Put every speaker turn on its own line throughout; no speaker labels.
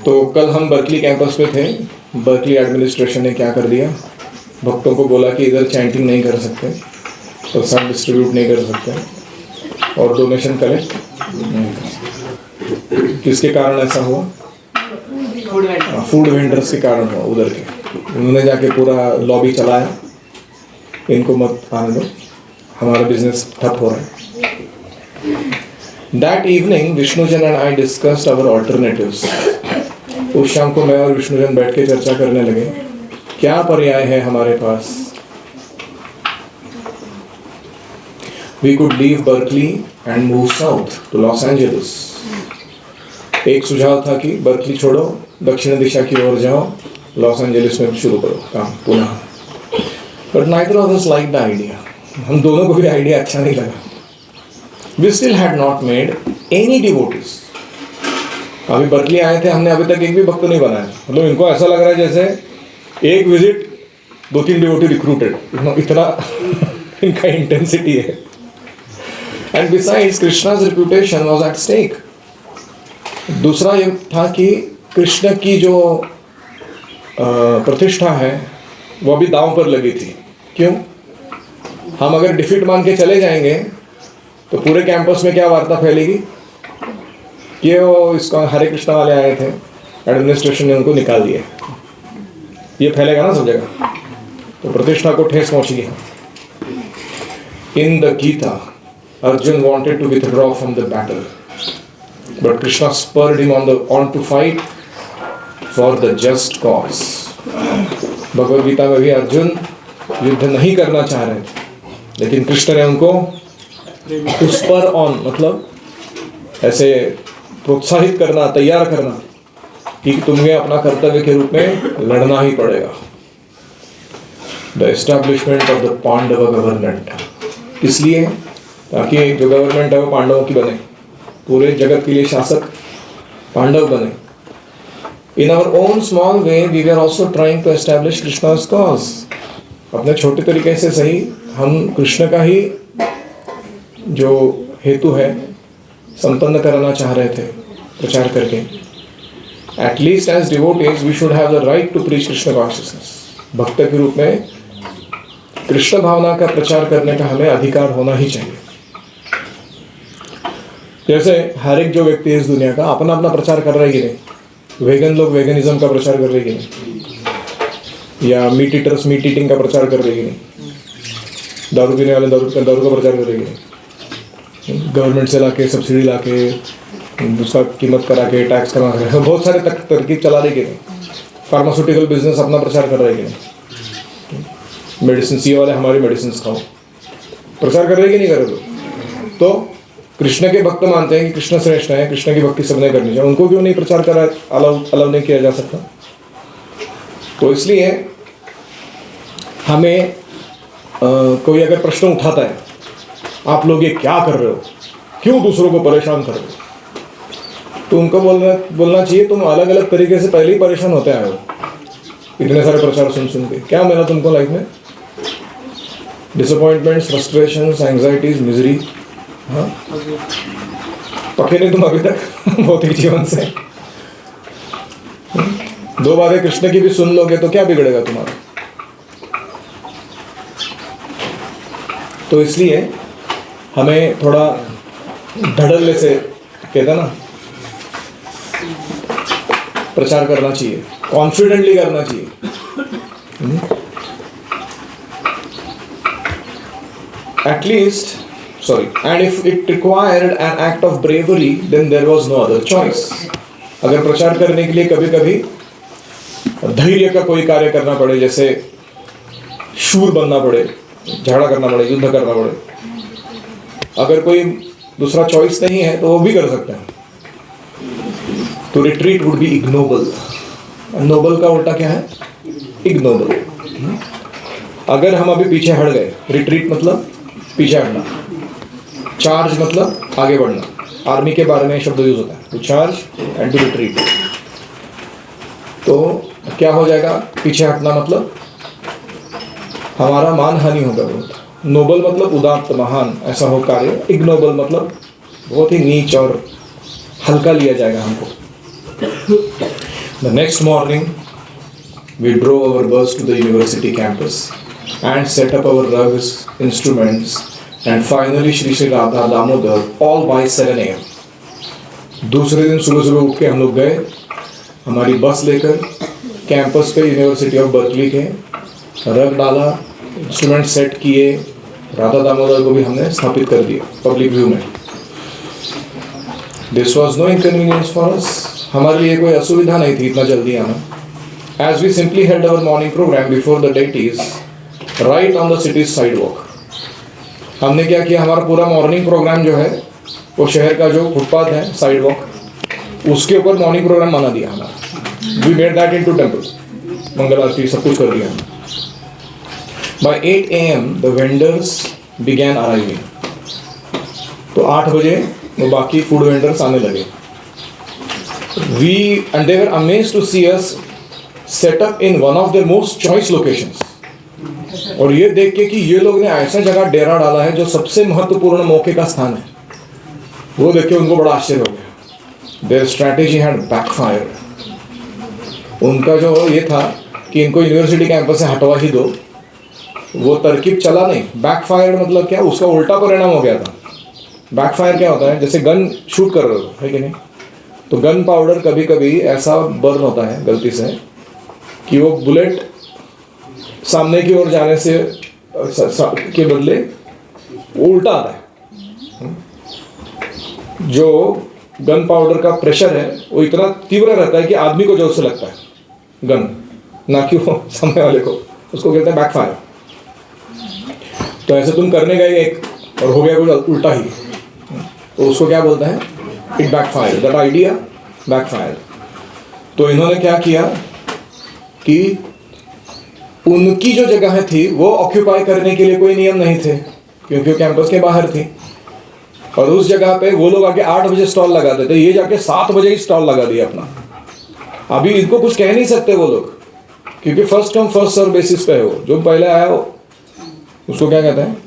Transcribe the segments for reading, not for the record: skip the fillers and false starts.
तो कल हम बर्कली कैंपस पे थे। बर्कली एडमिनिस्ट्रेशन ने क्या कर दिया, भक्तों को बोला कि इधर चैंटिंग नहीं कर सकते, प्रसाद डिस्ट्रीब्यूट नहीं कर सकते और डोनेशन कलेक्ट नहीं कर सकते। किसके कारण ऐसा हुआ? फूड वेंडर्स के कारण हुआ। उधर के उन्होंने जाके पूरा लॉबी चलाया, इनको मत आने दो, हमारा बिजनेस ठप हो रहा है। That evening Vishnujan and I discussed our alternatives. उस शाम को मैं और विष्णुजन बैठ के चर्चा करने लगे, क्या पर्याय है हमारे पास। We could leave Berkeley and move south to Los Angeles. एक सुझाव था कि बर्कली छोड़ो, दक्षिण दिशा की ओर जाओ, लॉस एंजलिस में शुरू करो काम पुनः। But neither of us liked the idea. हम दोनों को भी आइडिया अच्छा नहीं लगा। We still had not made any devotees. अभी बर्कली आए थे, हमने अभी तक एक भी भक्त नहीं बनाया। मतलब इनको ऐसा लग रहा है जैसे एक विजिट 2-3 डिवोटी रिक्रूटेड, इतना इनका इंटेंसिटी है। And besides, Krishna's reputation was at stake. दूसरा ये था कि कृष्ण की जो प्रतिष्ठा है वो भी दांव पर लगी थी। क्यों? हम अगर डिफीट मान के चले जाएंगे तो पूरे कैंपस में क्या वार्ता फैलेगी कि वो इसका हरे कृष्णा वाले आए थे, एडमिनिस्ट्रेशन ने उनको निकाल दिया। ये फैलेगा ना सब जगह, तो प्रतिष्ठा को ठेस पहुंचेगी। In the Gita Arjun wanted to withdraw from the battle, but Krishna spurred him on to fight for the just cause. Bhagavad Gita में भी अर्जुन युद्ध नहीं करना चाह रहे थे, लेकिन कृष्ण ने उनको उस पर ऑन मतलब ऐसे प्रोत्साहित करना, तैयार करना कि तुम्हें अपना कर्तव्य के रूप में लड़ना ही पड़ेगा। The establishment of the Pandava government, इसलिए ताकि जो गवर्नमेंट है वो पांडवों की बने, पूरे जगत के लिए शासक पांडव बने। In our own small way we are also trying to establish Krishna's cause. अपने छोटे तरीके से सही हम कृष्ण का ही जो हेतु है संपन्न कराना चाह रहे थे प्रचार करके। At least as devotees we should have the right to preach Krishna consciousness. भक्त के रूप में कृष्ण भावना का प्रचार करने का हमें अधिकार होना ही चाहिए। जैसे हर एक जो व्यक्ति है इस दुनिया का अपना अपना प्रचार कर रहा है कि नहीं। वेगन लोग वेगनिज्म का प्रचार कर रहे हैं कि नहीं, या मीट ईटर्स मीट ईटिंग का प्रचार कर रहे हैं कि नहीं, दारू पीने वाले दारू का प्रचार कर रहे हैं कि नहीं, गवर्नमेंट से लाके सब्सिडी लाके उसका कीमत करा के टैक्स करा के बहुत सारे तरकीब चला रही कि नहीं। फार्मास्यूटिकल बिजनेस अपना प्रचार कर रहे हैं कि नहीं, मेडिसिन ये वाले हमारी मेडिसिन खाओ, प्रचार कर रहे हैं कि नहीं कर रहे। तो कृष्ण के भक्त मानते हैं कि कृष्ण श्रेष्ठ है, कृष्ण की भक्ति सबने करनी चाहिए, उनको क्यों नहीं प्रचार करा अलाउ नहीं किया जा सकता। तो इसलिए हमें कोई अगर प्रश्न उठाता है, आप लोग ये क्या कर रहे हो, क्यों दूसरों को परेशान कर रहे हो, तो उनको बोलना चाहिए तुम अलग अलग तरीके से पहले ही परेशान होते आए हो इतने सारे प्रचार सुन के। क्या मिला तुमको लाइफ में? Disappointments, frustrations, anxieties, misery. हाँ, पके नहीं तुम अभी तक भौतिक जीवन से। 2 बातें कृष्ण की भी सुन लोगे तो क्या बिगड़ेगा तुम्हारा। तो इसलिए हमें थोड़ा धड़ल्ले से कहते ना प्रचार करना चाहिए, कॉन्फिडेंटली करना चाहिए। At least and if it required an act of bravery, then there was no other choice. अगर प्रचार करने के लिए कभी कभी धैर्य का कोई कार्य करना पड़े, जैसे शूर बनना पड़े, झगड़ा करना पड़े, युद्ध करना पड़े, अगर कोई दूसरा चॉइस नहीं है तो वो भी कर सकते हैं। तो retreat would be ignoble. Noble का उल्टा क्या है? इग्नोबल। अगर हम अभी पीछे हट गए, रिट्रीट मतलब पीछे हटना, चार्ज मतलब आगे बढ़ना। आर्मी के बारे में शब्द यूज होता है, to charge and to retreat. तो क्या हो जाएगा? पीछे हटना मतलब हमारा मान हानि होगा बहुत। नोबल मतलब उदात्त, महान, ऐसा हो कार्य। इग्नोबल मतलब बहुत ही नीच और हल्का लिया जाएगा हमको। The next morning, we drove our bus to the university campus and set up our rugs, instruments, and finally Shri Shri Radha Damodar all by 7 a.m. दूसरे दिन सुबह सुबह उठ के हम लोग गए हमारी बस लेकर कैंपस पे यूनिवर्सिटी ऑफ बर्कली के, रग डाला, इंस्ट्रूमेंट सेट किए, राधा दामोदर को भी हमने स्थापित कर दिया पब्लिक व्यू में. This was no inconvenience for us. हमारे लिए कोई असुविधा नहीं थी इतना जल्दी आना. As we simply held our morning program before the deities right on the city's sidewalk. हमने क्या किया, हमारा पूरा मॉर्निंग प्रोग्राम जो है वो शहर का जो फुटपाथ है साइड वॉक, उसके ऊपर मॉर्निंग प्रोग्राम बना दिया हमारा. We made that into temple, मंगल आरती सब कुछ कर दिया. By 8 AM the vendors began arriving. तो 8 बजे वो बाकी फूड वेंडर्स आने लगे. We and they were amazed to see us set up in one of their most choice locations. और ये देख के कि ये लोग ने ऐसा जगह डेरा डाला है जो सबसे महत्वपूर्ण मौके का स्थान है, वो देख के उनको बड़ा आश्चर्य हो गया. Their strategy had backfired. उनका जो ये था कि इनको यूनिवर्सिटी कैंपस से हटवा ही दो, वो तरकीब चला नहीं. बैकफायर्ड मतलब क्या, उसका उल्टा परिणाम हो गया था. बैकफायर क्या होता है, जैसे गन शूट कर रहे हो, है कि नहीं, तो गन पाउडर कभी कभी ऐसा बर्न होता है गलती से कि वो बुलेट सामने की ओर जाने से के बदले उल्टा आता है. जो गन पाउडर का प्रेशर है वो इतना तीव्र रहता है कि आदमी को जोर से लगता है गन, ना कि वो सामने वाले को. उसको कहते हैं बैकफायर. तो ऐसे तुम करने गए एक और हो गया कुछ उल्टा ही, तो उसको क्या बोलते हैं, it backfire. That idea backfire. तो इन्होंने क्या किया कि उनकी जो जगह थी वो ऑक्यूपाई करने के लिए कोई नियम नहीं थे क्योंकि वो कैंपस के बाहर थी, और उस जगह पे वो लोग आके 8 बजे स्टॉल लगाते थे, ये जाके 7 बजे ही स्टॉल लगा दिया अपना. अभी इनको कुछ कह नहीं सकते वो लोग, क्योंकि first come first serve basis पे है. वो जो पहले आया हो उसको क्या कहते हैं,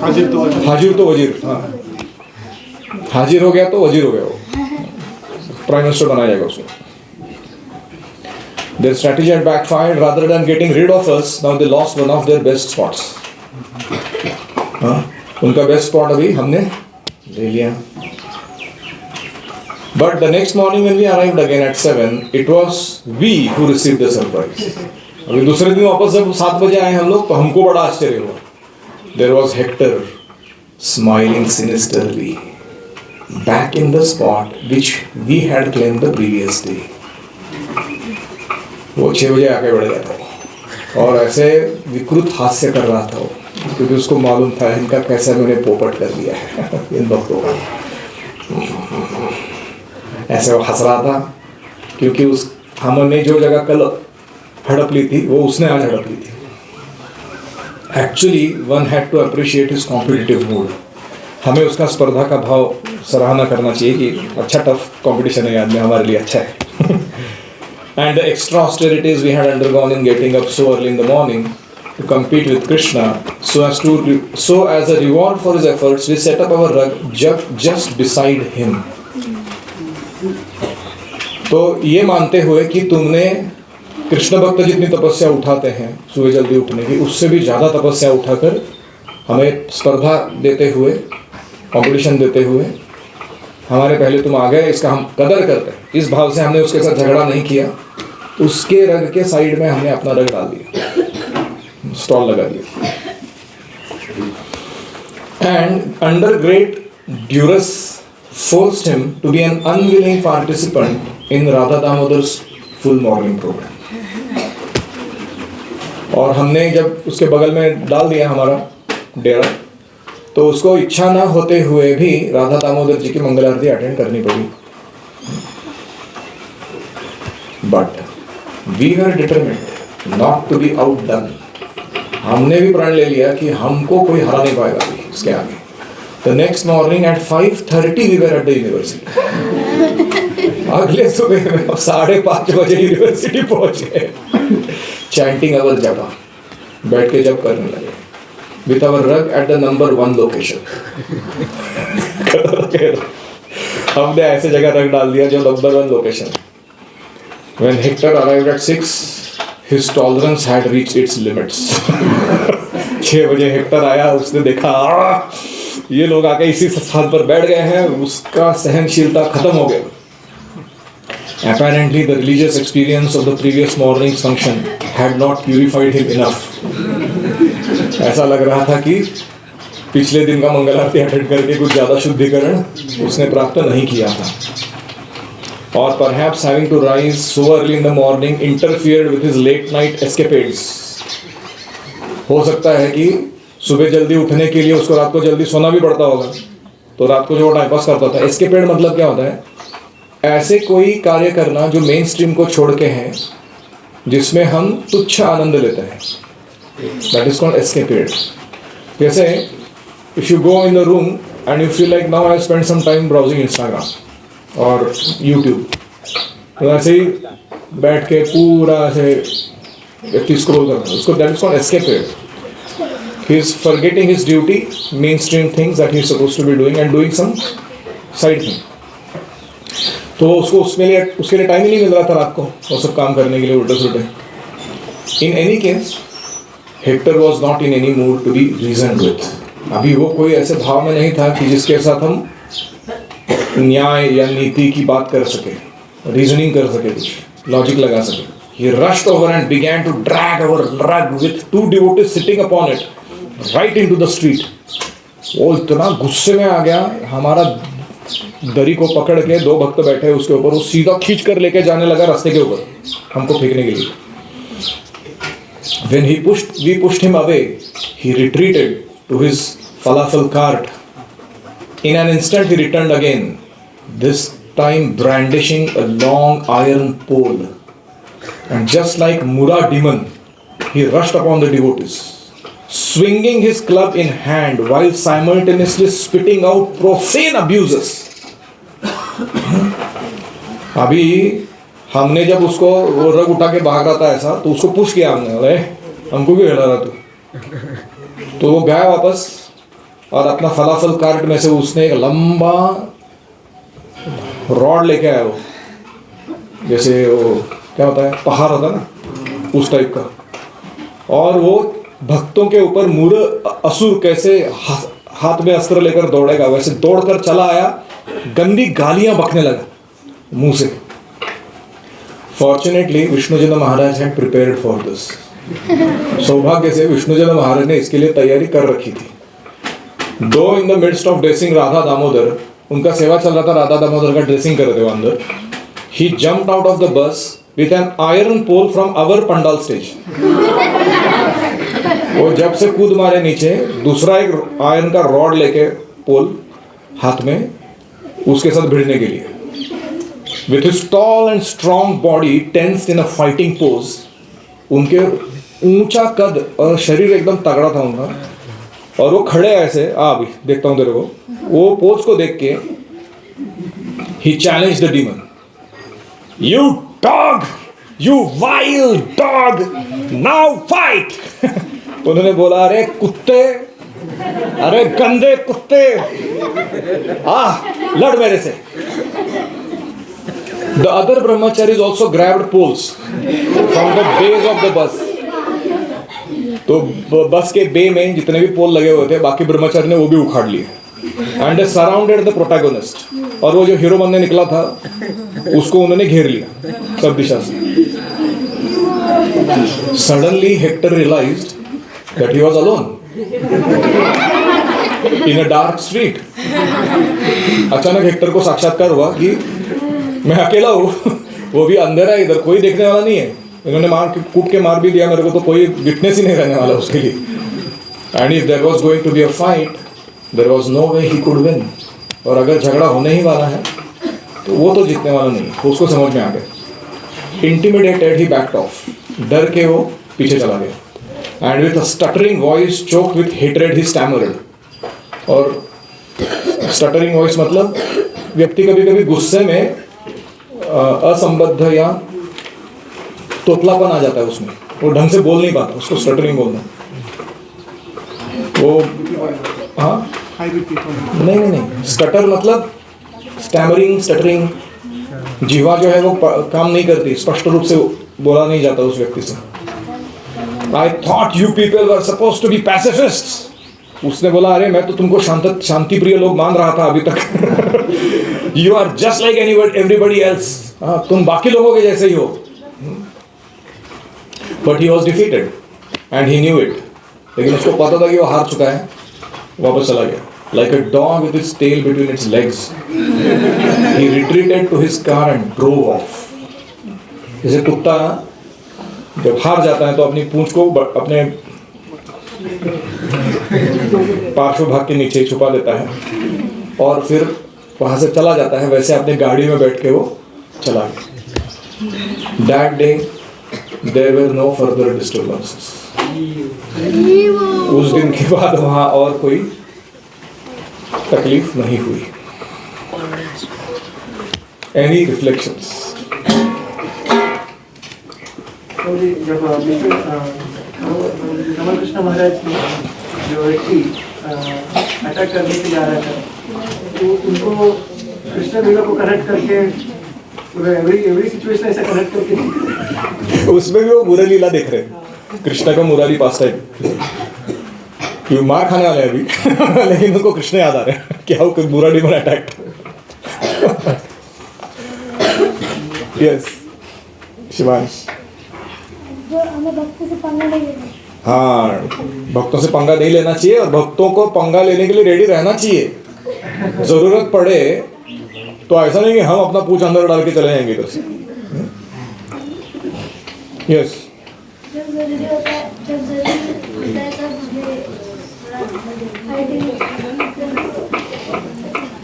हाजिर तो वजीर. हाँ, हाजिर हो गया तो वजीर हो गया, वो प्राइम मिनिस्टर बनाया जाएगा उसको. Their strategy had backfired. Rather than getting rid of us, now they lost one of their best spots. उनका बेस्ट स्पॉट अभी हमने ले लिया. But the next morning when we arrived again at 7, it was we who received the surprise. अभी दूसरे दिन वापस जब 7 बजे आए हम लोग, तो हमको बड़ा आश्चर्य हुआ. There was Hector smiling sinisterly back in the spot which we had claimed the previous day. वो 6 बजे आके बढ़ गया था और ऐसे विकृत हास्य कर रहा था वो, क्योंकि उसको मालूम था इनका कैसे मैंने पोपट कर दिया है इन भक्तों का. ऐसे वो हंस रहा था क्योंकि उस हमने जो जगह कल हड़प ली थी वो उसने आज हड़प ली थी. Actually one had to appreciate his competitive mood. हमें उसका स्पर्धा का भाव सराहना करना चाहिए कि अच्छा टफ कंपटीशन है आदमी, हमारे लिए अच्छा है. And the extra austerities we had undergone in getting up so early in the morning to compete with Krishna, so as a reward for his efforts, we set up our rug just beside him. तो ये मानते हुए कि तुमने कृष्ण भक्त जितनी तपस्या उठाते हैं सुबह जल्दी उठने की, उससे भी ज़्यादा तपस्या उठाकर हमें स्पर्धा देते हुए, कंपटीशन देते हुए हमारे पहले तुम आ गए, इसका हम कदर करते हैं. इस भाव से हमने उसके साथ झगड़ा नहीं किया. उसके रग के साइड में हमने अपना रग डाल दिया, स्टॉल लगा दिया. And under great duress forced him to be an unwilling participant in Radha Damodar's full morning program. और हमने जब उसके बगल में डाल दिया हमारा डेरा, तो उसको इच्छा ना होते हुए भी राधा दामोदर जी की मंगल आरती अटेंड करनी पड़ी. But we were determined not to be outdone. हमने भी प्रण ले लिया कि हमको कोई हरा नहीं पाएगा अभी इसके आगे. The next morning at 5:30 we were at the university. अगले सुबह में 5:30 बजे यूनिवर्सिटी पहुंचे, चैंटिंग अवर जपा, बैठ के जप करने लगे. With our rug at the number 1 location. हमने ऐसे जगह रख डाल दिया जो number 1 location. When Hector arrived at 6, his tolerance had reached its limits. 6 बजे हेक्टर आया, उसने देखा ये लोग आके इसी स्थान पर बैठ गए हैं, उसका सहनशीलता खत्म हो गया। Apparently, the religious experience of the previous morning's function had not purified him enough. ऐसा लग रहा था कि पिछले दिन का मंगल आरती अटेंड करके कुछ ज़्यादा शुद्धिकरण उसने प्राप्त नहीं किया था। Or perhaps having to rise so early in the morning interfered with his late night escapades. हो सकता है कि सुबह जल्दी उठने के लिए उसको रात को जल्दी सोना भी पड़ता होगा, तो रात को जो टाइम पास करता था। एस्केपेड मतलब क्या होता है? ऐसे कोई कार्य करना जो मेन स्ट्रीम को छोड़ के है, जिसमें हम तुच्छ आनंद लेते हैं, दैट इज कॉल्ड एस्केपेड। जैसे if you go in the room and you feel like now I spend some time browsing Instagram और यूट्यूब, तो ऐसे ही बैठ के पूरा ऐसे व्यक्ति स्क्रॉल कर रहा है, उसको that is called escapade. He is forgetting his duty, mainstream things that he is supposed to be doing and doing some side thing. तो उसको उसके लिए टाइम ही नहीं मिल रहा था रात को वो सब काम करने के लिए उल्टे सुलटे। In any case Hector was not in any mood to be reason with. अभी वो कोई ऐसे भाव में नहीं था कि जिसके साथ हम न्याय या नीति की बात कर सके, रीजनिंग कर सके, कुछ लॉजिक लगा सके। He rushed over and began to drag our rug with 2 devotees sitting upon it right into the street. वो इतना गुस्से में आ गया, हमारा दरी को पकड़ के 2 भक्त बैठे उसके ऊपर, वो सीधा खींच कर लेके जाने लगा रास्ते के ऊपर हमको फेंकने के लिए। When we pushed him away, he retreated to his falafel cart. In an instant he returned again, this time brandishing a long iron pole. And just like Mura demon, he rushed upon the devotees, swinging his club in hand while simultaneously spitting out profane abuses. अभी हमने जब उसको रग उठा के भाग रहा था ऐसा, तो उसको पुश किया हमने, अरे हमको भी हिला रहा तू, तो वो गया वापस और अपना फलाफल कार्ट में से उसने एक लंबा रॉड लेके आया, वो जैसे वो क्या होता है, पहाड़ होता है ना, उस टाइप का, और वो भक्तों के ऊपर मूर असुर कैसे हाथ में अस्त्र लेकर दौड़ेगा वैसे दौड़कर चला आया, गंदी गालियां बकने लगा मुंह से। Fortunately Vishnujan Maharaj had prepared for this. सौभाग्य से विष्णुजन महाराज ने इसके लिए तैयारी कर रखी थी। दो in the midst of dressing Radha Damodar, उनका सेवा चल रहा था, राधा दामोदर का ड्रेसिंग कर रहे थे वो अंदर। He jumped out of the bus with an iron pole from our pandal stage. वो जब से कूद मारे नीचे, दूसरा एक आयरन का रॉड लेके पोल हाथ में उसके साथ भिड़ने के लिए। With his tall and strong body tensed in a fighting pose, उनके ऊंचा कद और शरीर एकदम तगड़ा था उनका, और वो खड़े ऐसे, अभी देखता हूँ तेरे को, वो पोज को देख के he challenged the demon. You dog, you vile dog, now fight. उन्होंने बोला, अरे कुत्ते, अरे गंदे कुत्ते, लड़ मेरे से। The other brahmacharis also grabbed poles from the base of the bus. तो बस के बे में जितने भी पोल लगे हुए थे, बाकी ब्रह्मचारी ने वो भी उखाड़ लिए। And they surrounded the protagonist. और वो जो हीरो बनने निकला था उसको उन्होंने घेर लिया सब दिशा से। Suddenly Hector realized that he was alone in a dark street. अचानक हेक्टर को साक्षात्कार हुआ कि मैं अकेला हूँ, वो भी अंधेरा है, इधर कोई देखने वाला नहीं है, इन्होंने कूट के मार भी दिया मेरे को, तो कोई विटनेस ही नहीं रहने वाला उसके लिए। And if there was going to be a fight, there was no way he could win. और अगर झगड़ा होने ही वाला है तो वो तो जीतने वाला नहीं, तो उसको समझ में आ गया। Intimidated he backed off. डर के वो पीछे चला गया। And with a stuttering voice choked with hatred he stammered. और stuttering voice मतलब व्यक्ति कभी-कभी गुस्से में असंबद्ध या तोतलापन आ जाता है उसमें, वो ढंग से बोल नहीं पाता, उसको स्टटरिंग बोलना। वो हाँ नहीं, स्टटर मतलब स्टैमरिंग, स्टटरिंग, जीवा जो है वो काम नहीं करती, स्पष्ट रूप से बोला नहीं जाता उस व्यक्ति से। I thought you people were supposed to be pacifists. उसने बोला अरे मैं तो तुमको शांति प्रिय लोग मान रहा था अभी तक। You are just like everybody else. तुम बाकी लोगों के जैसे ही हो। But he was defeated and he knew it. लेकिन उसको पता था कि वो हार चुका है, वापस चला गया। Like a dog with its tail between its legs, he retreated to his car and drove off. जैसे कुत्ता जब हार जाता है तो अपनी पूंछ को अपने पार्श्व भाग के नीचे छुपा देता है और फिर वहां से चला जाता है, वैसे अपनी गाड़ी में बैठ के वो चला गया। That day there were no further disturbances. उस दिन के बाद वहां और कोई तकलीफ नहीं हुई। Any reflections?
जब कमल कृष्ण महाराज की जो व्यक्ति अटैक करने के जा रहा था, तो उनको कृष्ण लीला को कनेक्ट करके एवरी सिचुएशन ऐसा कनेक्ट करके
उसमें भी वो मुरली लीला देख रहे हैं, कृष्ण का मुरारी पास टाइम। ये मार खाने वाले अभी लेकिन उनको कृष्ण याद आ रहे हैं कि हाउ कैन मुरारी मन अटैक। यस शिवांश। हाँ, भक्तों से पंगा नहीं लेना चाहिए और भक्तों को पंगा लेने के लिए रेडी रहना चाहिए। जरूरत पड़े तो ऐसा नहीं कि हम अपना पूछ अंदर डाल के चले जाएंगे इधर से। यस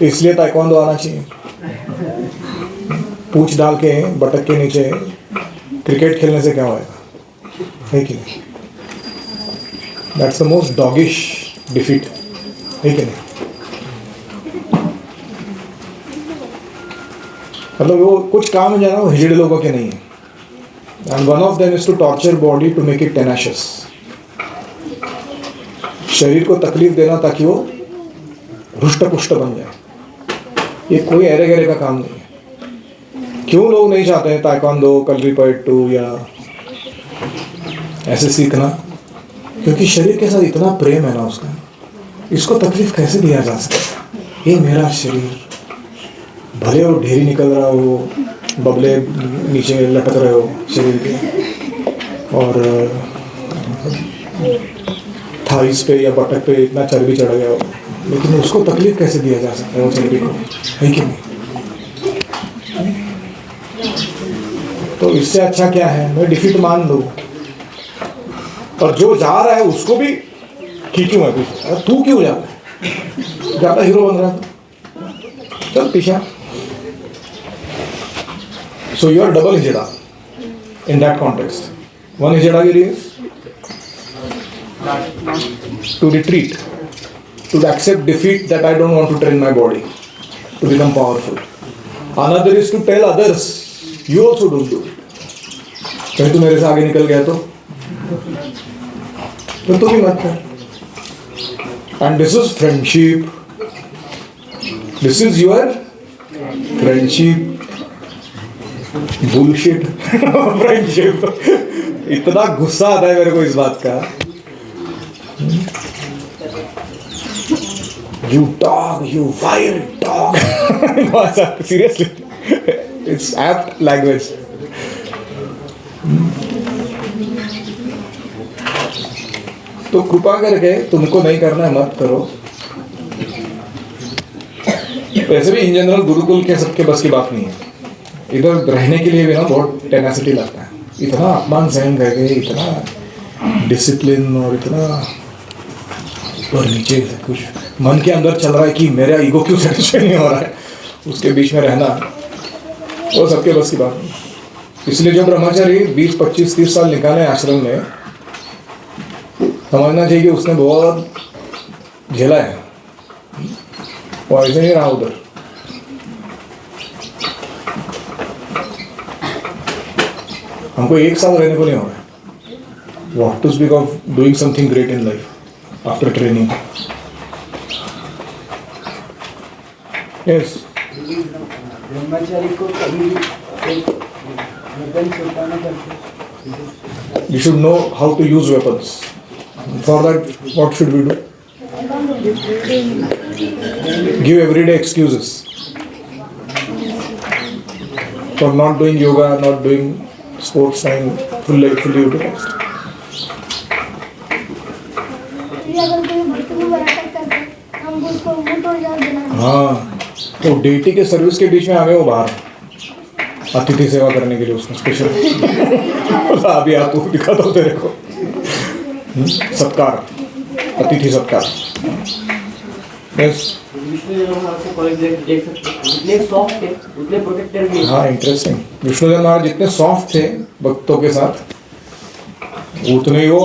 इसलिए ताइक्वांडो आना चाहिए। पूछ डाल के बटक के नीचे क्रिकेट खेलने से क्या होएगा, है कि नहीं? दैट्स द मोस्ट डॉगिश डिफीट, है कि नहीं? मतलब वो कुछ काम है जाना, वो हिजड़े लोगों के नहीं है। And one of them is to torture body to make it tenacious. शरीर को तकलीफ देना ताकि वो रुष्ट पुष्ट बन जाए, ये कोई अरे गरे का काम नहीं है। क्यों लोग नहीं चाहते हैं ताइक्वांडो, कलरीपयट्टू या ऐसे सीखना? क्योंकि शरीर के साथ इतना प्रेम है ना उसका, इसको तकलीफ कैसे दिया जा सकता? ये मेरा शरीर, भले वो ढेरी निकल रहा हो, बबले नीचे लटक रहे हो शरीर के, और थाइस पे या बटक पे इतना चर्बी चढ़ गया हो, लेकिन उसको तकलीफ कैसे दिया जा सकता है वो चर्बी को, है कि नहीं? तो इससे अच्छा क्या है, मैं डिफीट मान लूँ और जो जा रहा है उसको भी खींचूं मैं पीछे। तू क्यों जा रहा है? ज़्यादा हीरो बन रहा है, चल पीछे। सो यू आर डबल हिजड़ा इन दैट कॉन्टेक्स्ट। वन हिजड़ागिरी is to retreat, to accept defeat, that I don't want to train my body to become powerful. Another is to tell others, you also don't do it. कहीं तू मेरे से आगे निकल गया तो तू भी मत कर। And this is friendship. This is your friendship. Bullshit. Friendship. इतना गुस्सा आता है मेरे को इस बात का। You dog, you wild dog. Seriously, it's apt language. तो कृपा करके तुमको नहीं करना है मत करो। वैसे भी इन जनरल गुरुकुल के सबके बस की बात नहीं है। इधर रहने के लिए भी ना बहुत टेनासिटी लगता है, इतना अपमान सहन करके, इतना डिसिप्लिन और इतना और नीचे कुछ मन के अंदर चल रहा है कि मेरा ईगो क्यों सेटिस्फाई नहीं हो रहा है, उसके बीच में रहना वो सबके बस की बात नहीं। इसलिए जो ब्रह्मचारी 20, 25, 30 साल निकाले आश्रम में, समझना चाहिए कि उसने बहुत झेला है, वो ऐसे नहीं रहा उधर। हमको एक साल रहने को नहीं हो रहा है। What to speak of doing something great in life after training. Yes.
ब्रह्मचारी को कभी वेपन छुपाना करते।
You should know how to use weapons. For that, what should we do? Give everyday excuses for not doing yoga, not doing sports time, fully utilized.
अगर कोई भक्त को attack करता है हम उसको मुंह तोड़ जवाब देना।
हाँ, तो डेटी के सर्विस के बीच में आ गए वो बाहर अतिथि सेवा करने के लिए उसका स्पेशल अभी आप दिखाता हूँ तेरे को सत्कार, अतिथि सत्कार। यस, हाँ, इंटरेस्टिंग। विष्णुदेव महाराज जितने सॉफ्ट थे भक्तों के साथ उतने ही वो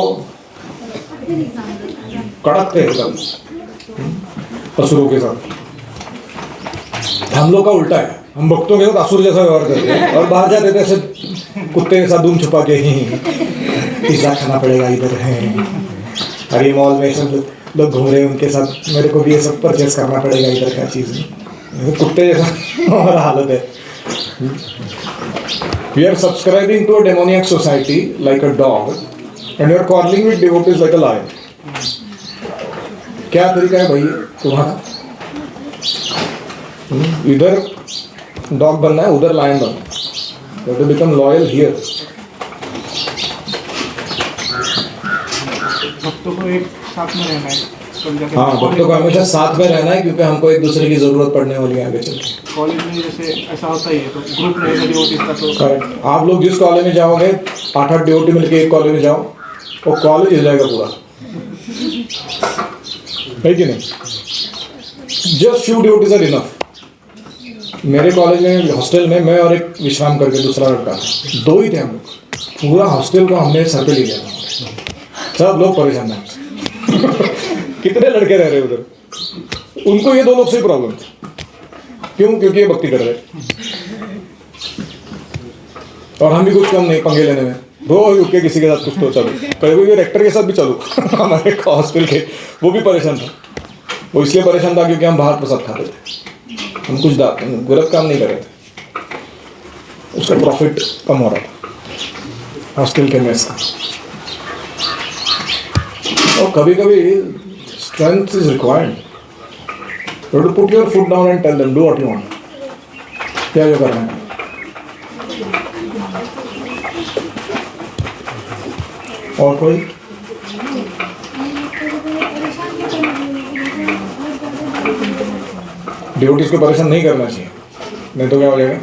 कड़क थे एकदम असुरों के साथ। हम लोग का उल्टा है, हम भक्तों के साथ असुर जैसा व्यवहार करते हैं और बाहर जाते थे ऐसे कुत्ते के साथ धूम छुपा के ही पिज्जा खाना पड़ेगा इधर है, अरे मॉल में सब लोग घूम रहे हैं उनके साथ, मेरे को भी ये सब परचेस करना पड़ेगा इधर क्या चीज़ है, कुत्ते जैसा हमारा हालत है। We are subscribing to a demoniac society like a dog and you are quarreling with devotees like a lion. क्या तरीका है भाई तुम्हारा? इधर डॉग बनना है, उधर लायन बनना है। You have to become loyal here.
भक्तों को एक साथ में रहना है।
हाँ, भक्तों को हमेशा साथ में रहना है क्योंकि हमको एक दूसरे की जरूरत पड़ने वाली है आगे चल के।
कॉलेज में जैसे ऐसा होता ही है तो ग्रुप रहेगा डिवोटीज का तो
करेक्ट। आप लोग जिस कॉलेज में जाओगे 8-8 डिवोटी मिलके एक कॉलेज में जाओ, वो कॉलेज हिल जाएगा पूरा, है कि नहीं? Just few devotees are enough. मेरे कॉलेज में हॉस्टल में मैं और एक विश्राम करके दूसरा लड़का, 2 ही थे हम लोग, पूरा हॉस्टल को हमने सर पे ले लिया था। सब लोग परेशान हैं कितने लड़के रह रहे उधर, उनको ये 2 लोग से प्रॉब्लम थी। क्यों? क्योंकि ये भक्ति कर रहे और हम भी कुछ कम नहीं पंगे लेने में, रोज रुक के किसी के साथ कुछ तो चलो, कभी कभी रेक्टर के साथ भी चलो हमारे हॉस्टल के, वो भी परेशान था। वो इसलिए परेशान था क्योंकि हम बाहर प्रसाद खाते थे, हम कुछ गलत काम नहीं कर रहे थे, उसका प्रॉफिट कम हो रहा था हॉस्टल के मेस का। और कभी कभी strength is required. You have to put your foot down and tell them, do what you want. क्या जो करना है। और कोई? डिवोटीज को परेशान नहीं करना चाहिए, नहीं तो क्या हो जाएगा?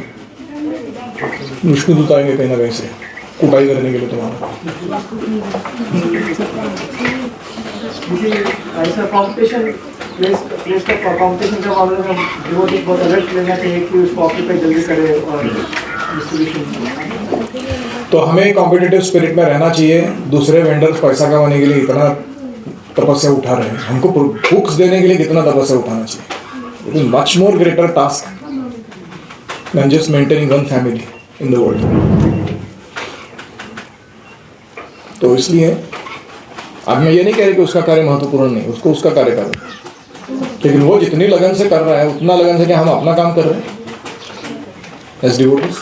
मुश्किल दूत आएंगे कहीं ना कहीं से कुटाई करने के लिए तुम्हारा।
ऐसा कंपटीशन प्लेस का कंपटीशन का मामले में डिवोटी बहुत अलर्ट लेना चाहिए कि उसको ऑक्यूपाई जल्दी करे और डिस्ट्रीब्यूशन।
तो हमें कॉम्पिटिटिव स्पिरिट में रहना चाहिए। दूसरे वेंडर्स पैसा कमाने के लिए इतना तपस्या उठा रहे हैं, हमको बुक्स देने के लिए कितना तपस्या उठाना चाहिए। It is much more greater task than just maintaining one family in the world. तो इसलिए अब मैं ये नहीं कह रही कि उसका कार्य महत्वपूर्ण नहीं, उसको उसका कार्य करो, लेकिन वो जितनी लगन से कर रहा है उतना लगन से क्या हम अपना काम कर रहे हैं एज डिवोटीज।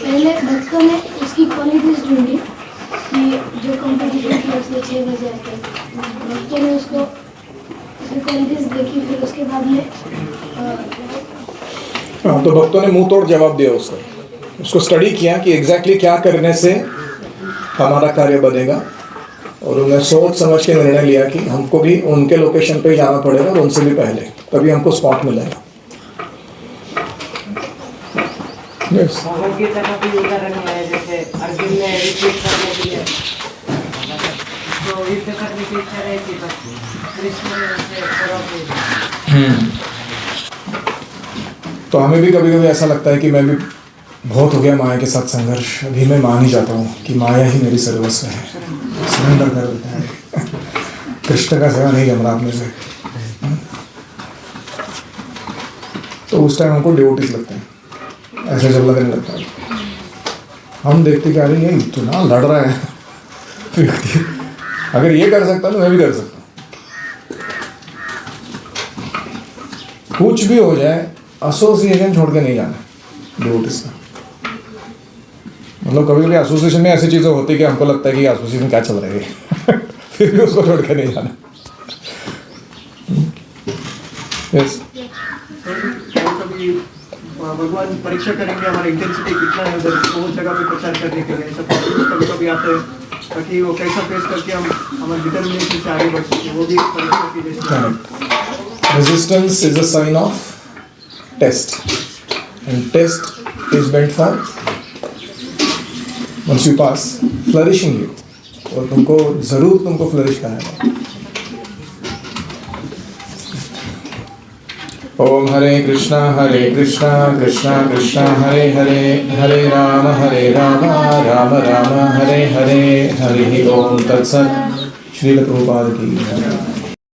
पहले भक्तों ने उसकी क्वालिटीज ढूंढी कि जो कंपटीशन की उसने 6 बजे आते भक्तों ने उसको उसकी क्वालिटीज देखी, फिर उसके बाद में
हाँ, तो भक्तों ने मुंह तोड़ जवाब दिया उसको स्टडी किया कि एग्जैक्टली क्या करने से हमारा कार्य बनेगा, और उन्हें सोच समझ के निर्णय लिया कि हमको भी उनके लोकेशन पे ही जाना पड़ेगा और उनसे भी पहले, तभी हमको स्पॉट मिलेगा।
भगवद गीता का भी उदाहरण है, जैसे अर्जुन ने रिट्रीट करने के लिए तो युद्ध करने की इच्छा रही थी, बस कृष्ण ने उसे रोक दिया।
तो हमें भी कभी कभी ऐसा लगता है कि मैं भी बहुत हो गया माया के साथ संघर्ष, अभी मैं मान ही जाता हूँ कि माया ही मेरी सर्वस्व है, सरेंडर कर देता है। कृष्ण का सेवा नहीं जम रहा अपने से, तो उस टाइम हमको डिवोटीज लगते हैं, ऐसे जब लगने लगता है। हम देखते कि अरे ये इतना लड़ रहा है व्यक्ति, अगर ये कर सकता तो मैं भी कर सकता। कुछ भी हो जाए एसोसिएशन छोड़ के नहीं जाना डू इसका। मतलब कभी कभी एसोसिएशन में ऐसी चीज़ें होती है कि हमको लगता है कि एसोसिएशन क्या चल रहा है फिर भी उसको छोड़ के नहीं जाना। यस
कभी भगवान परीक्षा करेंगे हमारा इंटेंसिटी कितना है उधर वो जगह पे प्रचार करने के लिए, ऐसा कभी कभी आते हैं ताकि वो कैसा फेस करके हम हमारे डिटर्मिनेशन से आगे बढ़ सके, वो भी एक परीक्षा की जैसे।
Resistance is a sign of test and test is meant for once you pass flourishing you, और तुमको जरूर तुमको फ्लरिश कराएगा। ओम हरे कृष्णा कृष्णा कृष्णा हरे हरे, हरे राम राम राम हरे हरे, हरि ओम तत्सत। श्रील प्रभुपाद की